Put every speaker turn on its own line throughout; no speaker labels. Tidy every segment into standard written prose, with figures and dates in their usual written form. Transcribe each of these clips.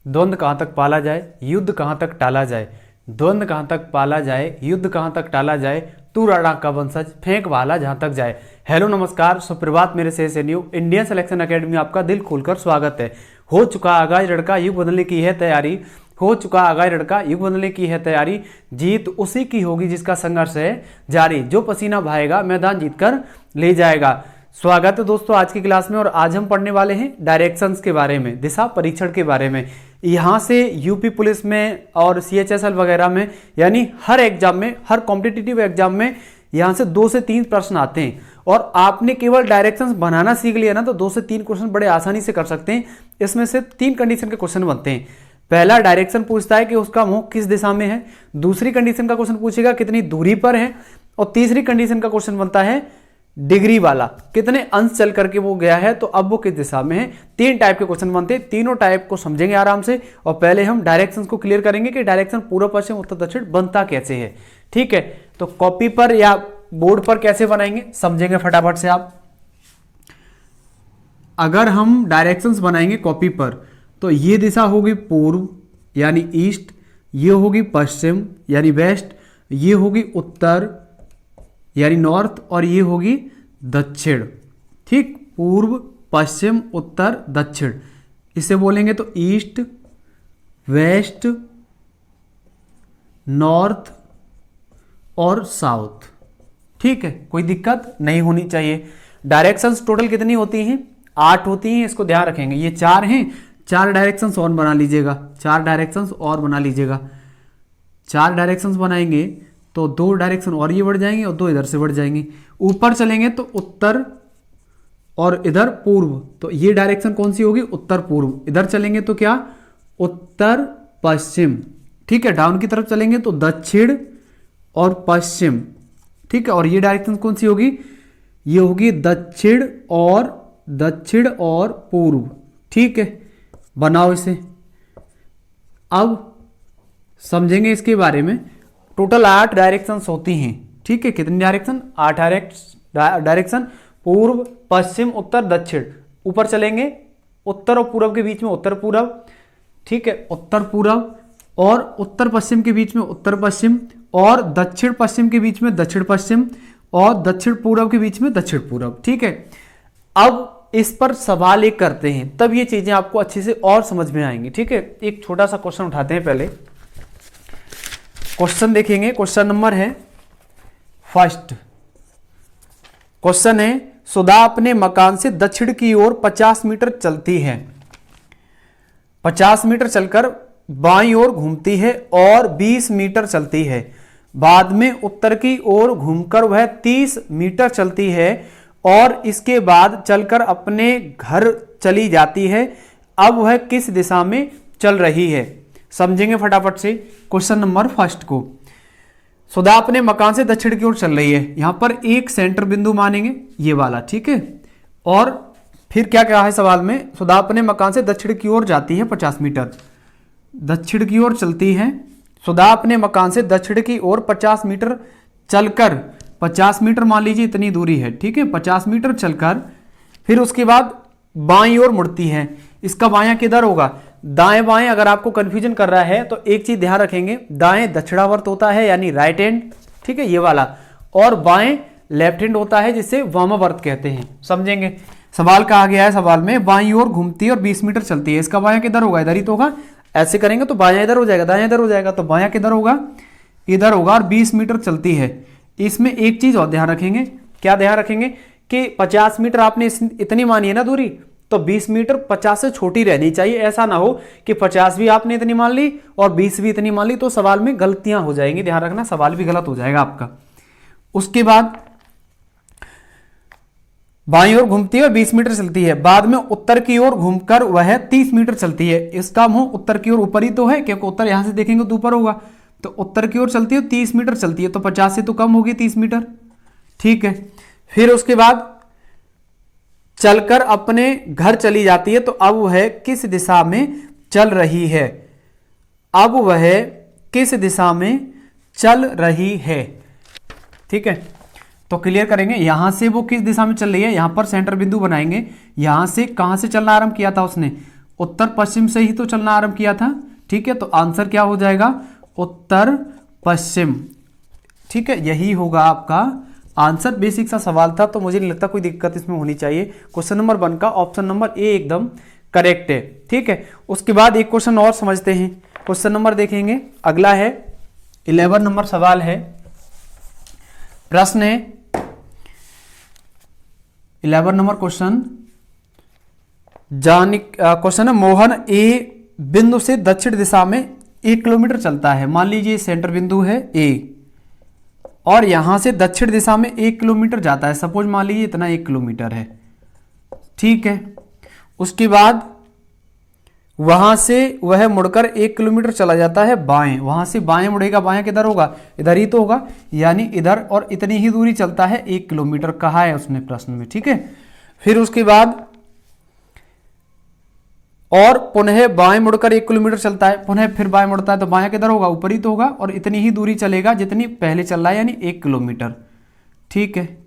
द्वंद्व कहाँ तक पाला जाए, युद्ध कहाँ तक टाला जाए, द्वंद्व कहाँ तक पाला जाए, युद्ध कहाँ तक टाला जाए, तू राणा का वंशज, फेंक वाला जहाँ तक जाए। हेलो नमस्कार सुप्रभात मेरे से न्यू इंडियन सिलेक्शन एकेडमी में आपका दिल खोलकर स्वागत है। हो चुका आगाज लड़का, युग बदलने की है तैयारी, हो चुका आगाज लड़का, युग बदलने की है तैयारी, जीत उसी की होगी जिसका संघर्ष है जारी, जो पसीना बहाएगा मैदान जीतकर ले जाएगा। स्वागत है दोस्तों आज की क्लास में। और आज हम पढ़ने वाले हैं डायरेक्शंस के बारे में, दिशा परीक्षण के बारे में। यहाँ से यूपी पुलिस में और CHSL वगैरह में, यानी हर एग्जाम में, हर कॉम्पिटिटिव एग्जाम में यहाँ से 2 से 3 प्रश्न आते हैं। और आपने केवल डायरेक्शंस बनाना सीख लिया ना तो 2 से 3 क्वेश्चन बड़े आसानी से कर सकते हैं। इसमें से 3 कंडीशन के क्वेश्चन बनते हैं। पहला डायरेक्शन पूछता है कि उसका मुंह किस दिशा में है, दूसरी कंडीशन का क्वेश्चन पूछेगा कितनी दूरी पर है, और तीसरी कंडीशन का क्वेश्चन बनता है डिग्री वाला, कितने अंश चल करके वो गया है तो अब वो किस दिशा में है। 3 टाइप के क्वेश्चन बनते हैं, तीनों टाइप को समझेंगे आराम से। और पहले हम डायरेक्शंस को क्लियर करेंगे कि डायरेक्शन पूर्व पश्चिम उत्तर दक्षिण बनता कैसे है। ठीक है, तो कॉपी पर या बोर्ड पर कैसे बनाएंगे समझेंगे फटाफट से आप। अगर हम डायरेक्शंस बनाएंगे कॉपी पर तो ये दिशा होगी पूर्व यानी ईस्ट, ये होगी पश्चिम यानी वेस्ट, ये होगी उत्तर यानी नॉर्थ, और ये होगी दक्षिण। ठीक, पूर्व पश्चिम उत्तर दक्षिण, इसे बोलेंगे तो ईस्ट वेस्ट नॉर्थ और साउथ। ठीक है, कोई दिक्कत नहीं होनी चाहिए। डायरेक्शंस टोटल कितनी होती हैं? 8 होती हैं, इसको ध्यान रखेंगे। ये 4 हैं, 4 डायरेक्शंस और बना लीजिएगा, 4 डायरेक्शंस और बना लीजिएगा। 4 डायरेक्शंस बनाएंगे तो 2 डायरेक्शन और ये बढ़ जाएंगे और 2 इधर से बढ़ जाएंगे। ऊपर चलेंगे तो उत्तर और इधर पूर्व, तो ये डायरेक्शन कौन सी होगी? उत्तर पूर्व। इधर चलेंगे तो क्या? उत्तर पश्चिम। ठीक है, डाउन की तरफ चलेंगे तो दक्षिण और पश्चिम। ठीक है, और ये डायरेक्शन कौन सी होगी? ये होगी दक्षिण और पूर्व। ठीक है, बनाओ इसे। अब समझेंगे इसके बारे में। टोटल 8 डायरेक्शंस होती हैं। ठीक है, कितनी डायरेक्शन? 8 डायरेक्शन, पूर्व पश्चिम उत्तर दक्षिण। ऊपर चलेंगे उत्तर और पूर्व के बीच में उत्तर पूर्व। ठीक है, उत्तर पूर्व, और उत्तर पश्चिम के बीच में उत्तर पश्चिम, और दक्षिण पश्चिम के बीच में दक्षिण पश्चिम, और दक्षिण पूर्व के बीच में दक्षिण पूर्व। ठीक है, अब इस पर सवाल एक करते हैं, तब ये चीजें आपको अच्छे से और समझ में आएंगी। ठीक है, एक छोटा सा क्वेश्चन उठाते हैं। पहले क्वेश्चन देखेंगे। क्वेश्चन नंबर है फर्स्ट। क्वेश्चन है, सुधा अपने मकान से दक्षिण की ओर 50 मीटर चलती है, 50 मीटर चलकर बाईं ओर घूमती है और 20 मीटर चलती है। बाद में उत्तर की ओर घूमकर वह 30 मीटर चलती है और इसके बाद चलकर अपने घर चली जाती है। अब वह किस दिशा में चल रही है? समझेंगे फटाफट से क्वेश्चन नंबर फर्स्ट को। सुधा अपने मकान से दक्षिण की ओर चल रही है, यहां पर एक सेंटर बिंदु मानेंगे ये वाला। ठीक है, और फिर क्या कहा है सवाल में? सुधा अपने मकान से दक्षिण की ओर जाती है 50 मीटर, दक्षिण की ओर चलती है। सुधा अपने मकान से दक्षिण की ओर 50 मीटर चलकर, 50 मीटर मान लीजिए इतनी दूरी है। ठीक है, 50 मीटर चलकर फिर उसके बाद बाईं ओर मुड़ती है। इसका बायां किधर होगा? दाएं बाएं अगर आपको कंफ्यूजन कर रहा है तो एक चीज ध्यान रखेंगे, दाएं दक्षिणावर्त होता है यानी राइट हैंड। ठीक है, ये वाला, और बाएं लेफ्ट हैंड होता है जिसे वामावर्त कहते हैं। समझेंगे। सवाल कहा गया है, सवाल में बाईं ओर घूमती है और 20 मीटर चलती है। इसका बायां किधर होगा? इधर ही तो होगा। ऐसे करेंगे तो बायां इधर हो जाएगा, दायां इधर हो जाएगा, तो बायां किधर होगा? इधर होगा, और 20 मीटर चलती है। इसमें एक चीज और ध्यान रखेंगे। क्या ध्यान रखेंगे? कि 50 मीटर आपने इतनी मानी है ना दूरी, तो 20 मीटर 50 से छोटी रहनी चाहिए। ऐसा ना हो कि 50 भी आपने इतनी मान ली और 20 भी इतनी मान ली, तो सवाल में गलतियां हो जाएंगी। ध्यान रखना, सवाल भी गलत हो जाएगा आपका। उसके बाद बाईं ओर घूमती है और 20 मीटर चलती है। बाद में उत्तर की ओर घूमकर वह 30 मीटर चलती है। इसका मुंह उत्तर की ओर ऊपर ही तो है, क्योंकि उत्तर यहां से देखेंगे तो ऊपर होगा। तो उत्तर की ओर चलती है, 30 मीटर चलती है, तो 50 से तो कम होगी 30 मीटर। ठीक है, फिर उसके बाद चलकर अपने घर चली जाती है। तो अब वह किस दिशा में चल रही है? अब वह किस दिशा में चल रही है? ठीक है, तो क्लियर करेंगे। यहां से वो किस दिशा में चल रही है, यहां पर सेंटर बिंदु बनाएंगे। यहां से कहां से चलना आरंभ किया था उसने? उत्तर पश्चिम से ही तो चलना आरंभ किया था। ठीक है, तो आंसर क्या हो जाएगा, उत्तर पश्चिम। ठीक है, यही होगा आपका आंसर। बेसिक सा सवाल था, तो मुझे नहीं लगता कोई दिक्कत इसमें होनी चाहिए। क्वेश्चन नंबर 1 का ऑप्शन नंबर ए एकदम करेक्ट है। ठीक है, उसके बाद एक क्वेश्चन और समझते हैं। क्वेश्चन नंबर देखेंगे, अगला है 11 नंबर सवाल है। प्रश्न है 11 नंबर क्वेश्चन। क्वेश्चन है, मोहन ए बिंदु से दक्षिण दिशा में 1 किलोमीटर चलता है। मान लीजिए सेंटर बिंदु है ए और यहां से दक्षिण दिशा में 1 किलोमीटर जाता है। सपोज मान लीजिए इतना 1 किलोमीटर है। ठीक है, उसके बाद वहां से वह मुड़कर 1 किलोमीटर चला जाता है बाएं। वहां से बाएं मुड़ेगा, बाएं किधर होगा, इधर ही तो होगा, यानी इधर, और इतनी ही दूरी चलता है 1 किलोमीटर कहा है उसने प्रश्न में। ठीक है, फिर उसके बाद और पुनः बाएं मुड़कर 1 किलोमीटर चलता है, पुनः फिर बाएं मुड़ता है, तो बाएं किधर होगा, ऊपर ही तो होगा, और इतनी ही दूरी चलेगा जितनी पहले चल रहा है, यानी 1 किलोमीटर। ठीक है,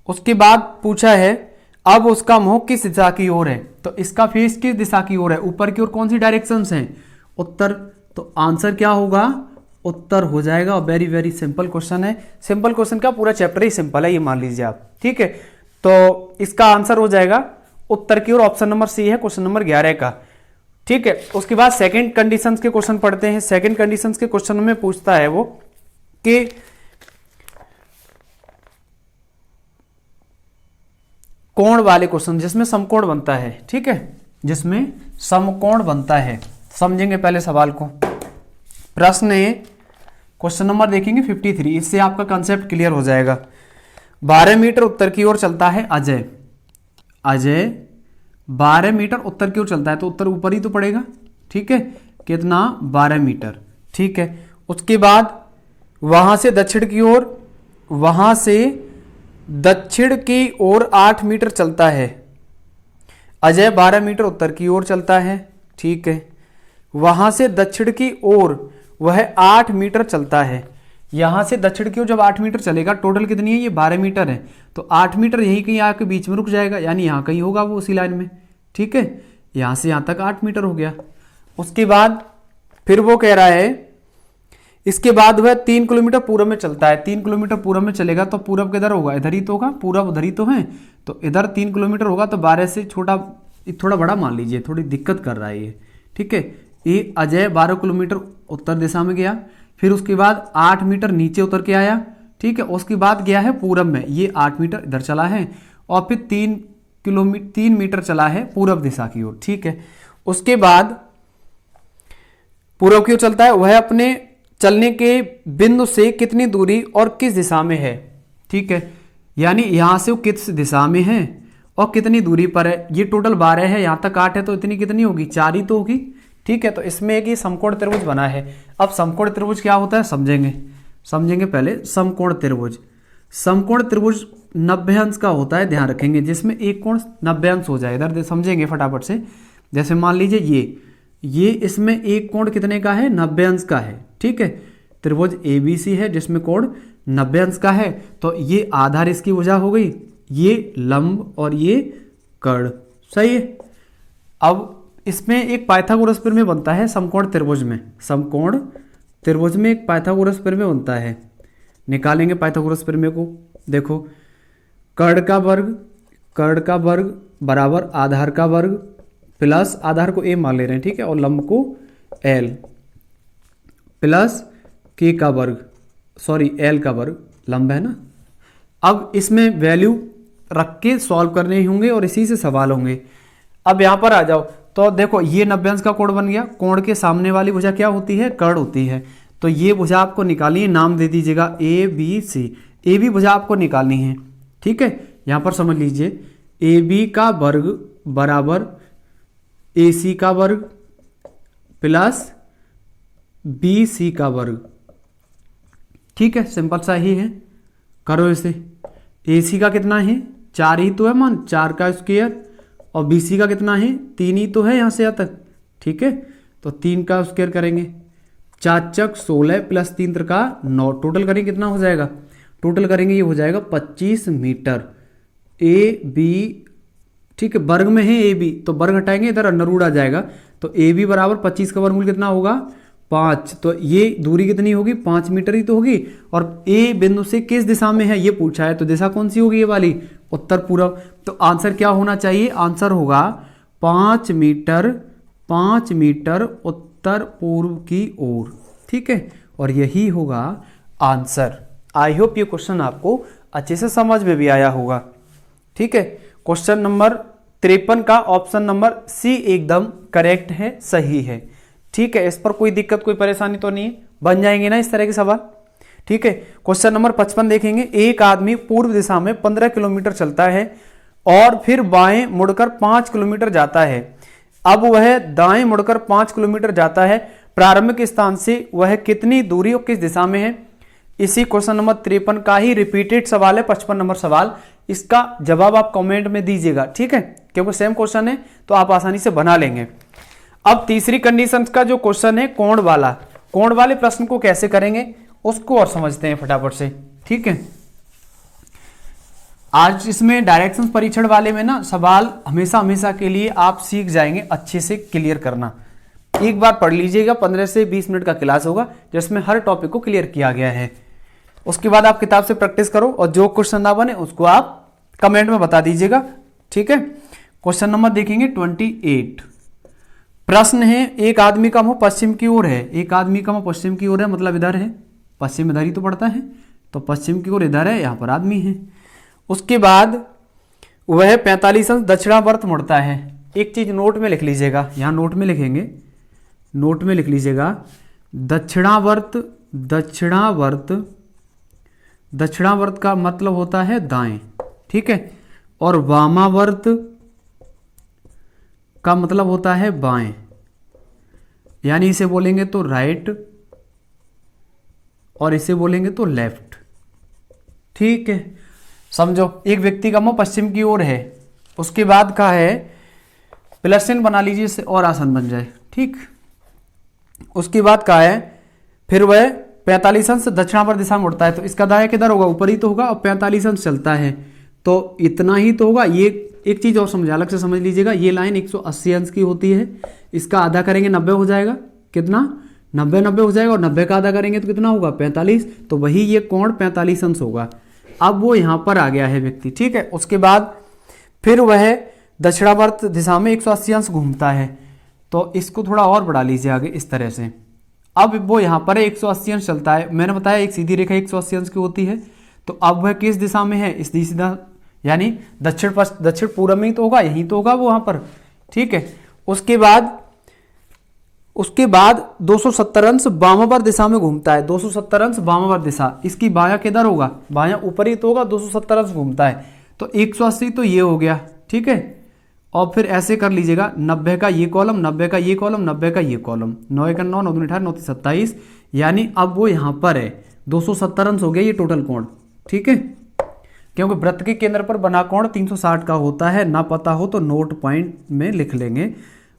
उसके बाद पूछा है अब उसका मुंह किस दिशा की ओर है, तो इसका फेस किस दिशा की ओर है, ऊपर की ओर कौन सी डायरेक्शंस हैं, उत्तर। तो आंसर क्या होगा, उत्तर हो जाएगा। वेरी वेरी सिंपल क्वेश्चन है। सिंपल क्वेश्चन का पूरा चैप्टर ही सिंपल है, ये मान लीजिए आप। ठीक है, तो इसका आंसर हो जाएगा उत्तर की ओर, ऑप्शन नंबर सी है क्वेश्चन नंबर 11 का। ठीक है, उसके बाद सेकंड कंडीशंस के क्वेश्चन पढ़ते हैं। सेकंड कंडीशंस के क्वेश्चन में पूछता है वो कि कोण वाले क्वेश्चन जिसमें समकोण बनता है। ठीक है, जिसमें समकोण बनता है, समझेंगे पहले सवाल को। प्रश्न है क्वेश्चन नंबर देखेंगे 53, इससे आपका कंसेप्ट क्लियर हो जाएगा। 12 मीटर उत्तर की ओर चलता है अजय। अजय 12 मीटर उत्तर की ओर चलता है, तो उत्तर ऊपर ही तो पड़ेगा। ठीक है, कितना, 12 मीटर। ठीक है, उसके बाद वहां से दक्षिण की ओर, वहां से दक्षिण की ओर 8 मीटर चलता है। अजय 12 मीटर उत्तर की ओर चलता है। ठीक है, वहां से दक्षिण की ओर वह 8 मीटर चलता है। यहां से दक्षिण की ओर जब 8 मीटर चलेगा, टोटल कितनी है, ये 12 मीटर है, तो 8 मीटर यहीं कहीं आके बीच में रुक जाएगा, यानी यहां कहीं होगा वो उसी लाइन में। ठीक है, यहां से यहां तक 8 मीटर हो गया। उसके बाद फिर वो कह रहा है इसके बाद वह 3 किलोमीटर पूरब में चलता है। 3 किलोमीटर पूरब में चलेगा, तो पूरब किधर होगा, इधर ही तो होगा, पूरब उधर ही तो है, तो इधर 3 किलोमीटर होगा, तो 12 से छोटा, थोड़ा बड़ा मान लीजिए, थोड़ी दिक्कत कर रहा है ये। ठीक है, ये अजय 12 किलोमीटर उत्तर दिशा में गया, फिर उसके बाद 8 मीटर नीचे उतर के आया। ठीक है, उसके बाद गया है पूरब में, ये 8 मीटर इधर चला है, और फिर 3 मीटर चला है पूरब दिशा की ओर। ठीक है, उसके बाद पूरब की ओर चलता है, वह अपने चलने के बिंदु से कितनी दूरी और किस दिशा में है। ठीक है, यानी यहां से वो किस दिशा में है और कितनी दूरी पर है। ये टोटल 12 है, यहां तक 8 है, तो इतनी कितनी होगी, 4 ही तो होगी। ठीक है, तो इसमें एक ये समकोण त्रिभुज बना है। अब समकोण त्रिभुज क्या होता है समझेंगे पहले। समकोण त्रिभुज, समकोण त्रिभुज 90 अंश का होता है, ध्यान रखेंगे, जिसमें एक कोण 90 अंश हो जाए। इधर समझेंगे फटाफट से। जैसे मान लीजिए ये इसमें एक कोण कितने का है, 90 अंश का है। ठीक है, त्रिभुज ABC है जिसमें कोण 90 अंश का है, तो ये आधार इसकी भुजा हो गई, ये लंब और ये कर्ण। सही है। अब इसमें एक पाइथागोरस प्रमेय बनता है समकोण त्रिभुज में। समकोण त्रिभुज में एक पाइथागोरस प्रमेय बनता है, निकालेंगे पाइथागोरस प्रमेय को। देखो, कर्ण का वर्ग बराबर आधार का वर्ग प्लस, आधार को a मान ले रहे हैं। ठीक है, और लंब को l प्लस k का वर्ग, सॉरी l का वर्ग, लंब है ना। अब इसमें वैल्यू रख के सॉल्व करने होंगे और इसी से सवाल होंगे। अब यहां पर आ जाओ, तो देखो ये 90 अंश का कोण बन गया। कोण के सामने वाली भुजा क्या होती है, कर्ण होती है। तो ये भुजा आपको निकालनी है, नाम दे दीजिएगा ABC। AB भुजा आपको निकालनी है। ठीक है, यहां पर समझ लीजिए, AB का वर्ग बराबर AC का वर्ग प्लस BC का वर्ग। ठीक है, सिंपल सा ही है, करो इसे। AC का कितना है, 4 ही तो है मान, 4 का स्क्वायर, और BC का कितना है, 3 ही तो है यहां से यहां तक। ठीक है, तो 3 का स्क्वायर करेंगे, 4 चक 16 प्लस 3 त्रिका 9, टोटल करेंगे कितना हो जाएगा, टोटल करेंगे ये हो जाएगा 25 मीटर AB। ठीक है, वर्ग में है ए बी, तो वर्ग हटाएंगे इधर अंडर रूट आ जाएगा, तो ए बी बराबर 25 का वर्गमूल कितना होगा 5। तो ये दूरी कितनी होगी 5 मीटर ही तो होगी। और ए बिंदु से किस दिशा में है ये पूछा है, तो दिशा कौन सी होगी ये वाली, उत्तर पूर्व। तो आंसर क्या होना चाहिए, आंसर होगा 5 मीटर उत्तर पूर्व की ओर। ठीक है, और यही होगा आंसर। आई होप ये क्वेश्चन आपको अच्छे से समझ में भी आया होगा। ठीक है, क्वेश्चन नंबर 53 का ऑप्शन नंबर सी एकदम करेक्ट है, सही है। ठीक है, इस पर कोई दिक्कत कोई परेशानी तो नहीं है, बन जाएंगे ना इस तरह के सवाल। ठीक है, क्वेश्चन नंबर 55 देखेंगे। एक आदमी पूर्व दिशा में 15 किलोमीटर चलता है और फिर बाएं मुड़कर 5 किलोमीटर जाता है। अब वह दाएं मुड़कर 5 किलोमीटर जाता है, प्रारंभिक स्थान से वह कितनी दूरी और किस दिशा में है। इसी क्वेश्चन नंबर 53 का ही रिपीटेड सवाल है, 55 नंबर सवाल। इसका जवाब आप कमेंट में दीजिएगा। ठीक है, क्योंकि सेम क्वेश्चन है तो आप आसानी से बना लेंगे। अब तीसरी कंडीशन का जो क्वेश्चन है कोण वाला, कोण वाले प्रश्न को कैसे करेंगे उसको और समझते हैं फटाफट से। ठीक है, आज इसमें डायरेक्शन परीक्षण वाले में ना सवाल हमेशा हमेशा के लिए आप सीख जाएंगे अच्छे से क्लियर करना। एक बार पढ़ लीजिएगा, 15 से 20 मिनट का क्लास होगा जिसमें हर टॉपिक को क्लियर किया गया है। उसके बाद आप किताब से प्रैक्टिस करो और जो क्वेश्चन ना बने उसको आप कमेंट में बता दीजिएगा। ठीक है, क्वेश्चन नंबर देखेंगे 28। प्रश्न है, एक आदमी का मुंह पश्चिम की ओर है। एक आदमी का मुंह पश्चिम की ओर है मतलब इधर है, पश्चिम इधर ही तो पड़ता है, तो पश्चिम की ओर इधर है, यहां पर आदमी है। उसके बाद वह 45 अंश दक्षिणावर्त मुड़ता है। एक चीज नोट में लिख लीजिएगा, यहां नोट में लिखेंगे, नोट में लिख लीजिएगा दक्षिणावर्त। दक्षिणावर्त, दक्षिणावर्त का मतलब होता है दाएं। ठीक है, और वामावर्त का मतलब होता है बाएं, यानी इसे बोलेंगे तो राइट और इसे बोलेंगे तो लेफ्ट। ठीक है, समझो एक व्यक्ति का मुंह पश्चिम की ओर है, उसके बाद का है प्लस चिन्ह बना लीजिए इससे और आसान बन जाए। ठीक, उसके बाद का है फिर वह 45 अंश दक्षिणावर्त दिशा में उड़ता है, तो इसका दाया किधर होगा, ऊपर ही तो होगा, और 45 अंश चलता है तो इतना ही तो होगा। ये एक चीज और समझ अलग से समझ लीजिएगा, ये लाइन 180 अंश की होती है, इसका आधा करेंगे 90 हो जाएगा, कितना 90 हो जाएगा, और 90 का आधा करेंगे तो कितना होगा 45, तो वही ये कोण 45 अंश होगा। अब वो यहां पर आ गया है व्यक्ति। ठीक है, उसके बाद फिर वह दक्षिणावर्त दिशा में 180 अंश घूमता है, तो इसको थोड़ा और बढ़ा लीजिए आगे इस तरह से। अब वो यहां पर 180 अंश चलता है, मैंने बताया एक सीधी रेखा 180 अंश की होती है, तो अब वह किस दिशा में है, इस दिशा यानी दक्षिण पूर्व में ही तो होगा, यही तो होगा वो वहां पर। ठीक है, उसके बाद 270 अंश वामावर्त दिशा में घूमता है। 270 अंश वामावर्त दिशा, इसकी बायां किधर होगा, बायां ऊपर ही तो होगा, 270 अंश घूमता है, तो 180 तो ये हो गया। ठीक है, और फिर ऐसे कर लीजिएगा 90 का ये कॉलम, 90 का ये कॉलम, 90 का ये कॉलम, 9 का 9, 9 दूनी 18, 9 तीन 27, यानी अब वो यहां पर है 270 अंश हो गया ये टोटल कोण। ठीक है, क्योंकि वृत्त के केंद्र पर बना कोण 360 का होता है, ना पता हो तो नोट पॉइंट में लिख लेंगे।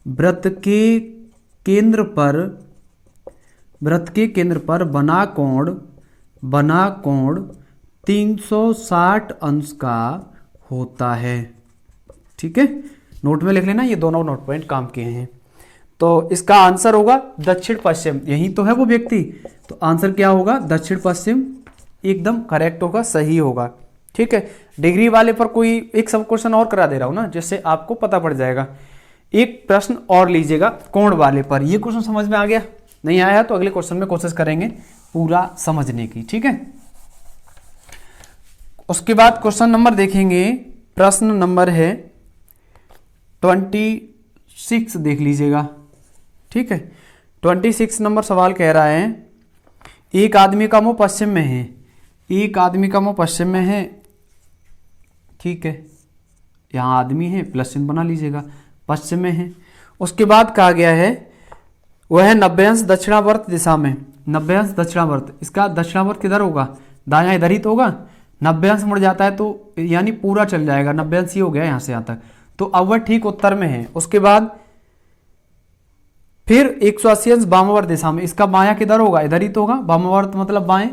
वृत्त के केंद्र पर बना कोण 360 अंश का होता है। ठीक है, नोट में लिख लेना, ये दोनों नोट पॉइंट काम किए हैं। तो इसका आंसर होगा दक्षिण पश्चिम, यही तो है वो व्यक्ति, तो आंसर क्या होगा दक्षिण पश्चिम, एकदम करेक्ट होगा, सही होगा। ठीक है, डिग्री वाले पर कोई एक सब क्वेश्चन और करा दे रहा हूं ना, जिससे आपको पता पड़ जाएगा। एक प्रश्न और लीजिएगा कोण वाले पर, ये क्वेश्चन समझ में आ गया, नहीं आया तो अगले क्वेश्चन में कोशिश करेंगे पूरा समझने की। ठीक है, उसके बाद क्वेश्चन नंबर देखेंगे, प्रश्न नंबर है 26 देख लीजिएगा। ठीक है, 26 नंबर सवाल कह रहा है, एक आदमी का मुंह पश्चिम में है। एक आदमी का मुंह पश्चिम में है। ठीक है, यहां आदमी है, प्लस चिन्ह बना लीजिएगा, पश्चिम में है। उसके बाद कहा गया है वह 90 अंश दक्षिणावर्त दिशा में, 90 अंश दक्षिणावर्त, इसका दक्षिणावर्त किधर होगा, दायां इधर ही तो होगा, 90 अंश मुड़ जाता है तो यानी पूरा चल जाएगा, 90 अंश ही हो गया यहां से यहां तक, तो अब वह ठीक उत्तर में है। उसके बाद फिर 180 अंश वामावर्त दिशा में, इसका बायां किधर होगा, इधर ही तो होगा, वामावर्त मतलब बाएं,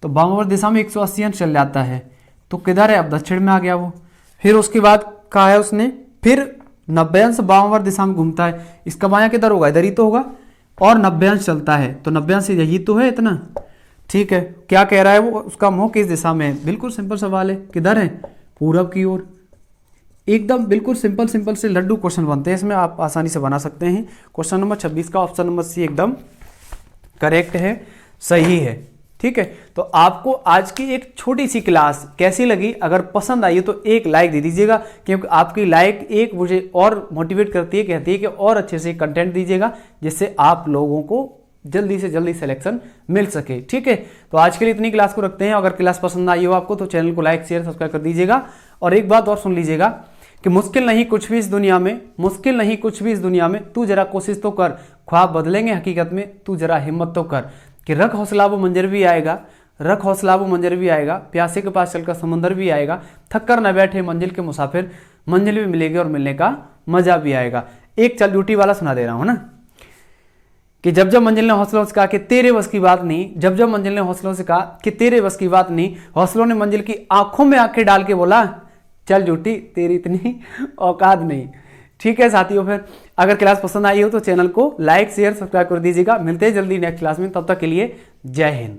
तो वामावर्त दिशा में 180 अंश चल जाता है, तो किधर है, अब दक्षिण में आ गया वो। फिर उसके बाद कहा है उसने फिर 90 अंश वामावर्त दिशा में घूमता है, इसका बायां किधर होगा, इधर ही तो होगा, और 90 अंश चलता है, तो 90 अंश यही तो है इतना, ठीक है। क्या कह रहा है वो, उसका मुंह किस दिशा में है, बिल्कुल सिंपल सवाल है, किधर है, पूरब की ओर। एकदम बिल्कुल सिंपल सिंपल से लड्डू क्वेश्चन बनते हैं इसमें, आप आसानी से बना सकते हैं। क्वेश्चन नंबर 26 का ऑप्शन नंबर सी एकदम करेक्ट है, सही है, ठीक है। तो आपको आज की एक छोटी सी क्लास कैसी लगी, अगर पसंद आई तो एक लाइक दे दीजिएगा, क्योंकि आपकी लाइक एक मुझे और मोटिवेट करती है, कहती है कि और अच्छे से कंटेंट दीजिएगा, जिससे आप लोगों को जल्दी से जल्दी सिलेक्शन मिल सके, ठीक है। तो आज के लिए इतनी क्लास को रखते हैं। अगर क्लास पसंद आई हो आपको तो चैनल को लाइक शेयर सब्सक्राइब कर दीजिएगा। और एक बात और सुन लीजिएगा कि मुश्किल नहीं कुछ भी इस दुनिया में, मुश्किल नहीं कुछ भी इस दुनिया में, तू जरा कोशिश तो कर, ख्वाब बदलेंगे हकीकत में, तू जरा हिम्मत तो कर, कि रख हौसला वो मंजर भी आएगा, रख हौसला वो मंजर भी आएगा, प्यासे के पास चलकर समुंदर भी आएगा, थक कर न बैठे मंजिल के मुसाफिर, मंजिल भी मिलेगी और मिलने का मजा भी आएगा। एक चल ड्यूटी वाला सुना दे रहा हूं ना, कि जब जब मंजिल ने हौसलों से कहा कि तेरे बस की बात नहीं, जब जब मंजिल ने हौसलों से कहा कि तेरे बस की बात नहीं, हौसलों ने मंजिल की आंखों में आंखें डाल के बोला, चल झूठी तेरी इतनी औकात नहीं। ठीक है साथियों, फिर अगर क्लास पसंद आई हो तो चैनल को लाइक शेयर सब्सक्राइब कर दीजिएगा। मिलते हैं जल्दी नेक्स्ट क्लास में, तब तक के लिए जय हिंद।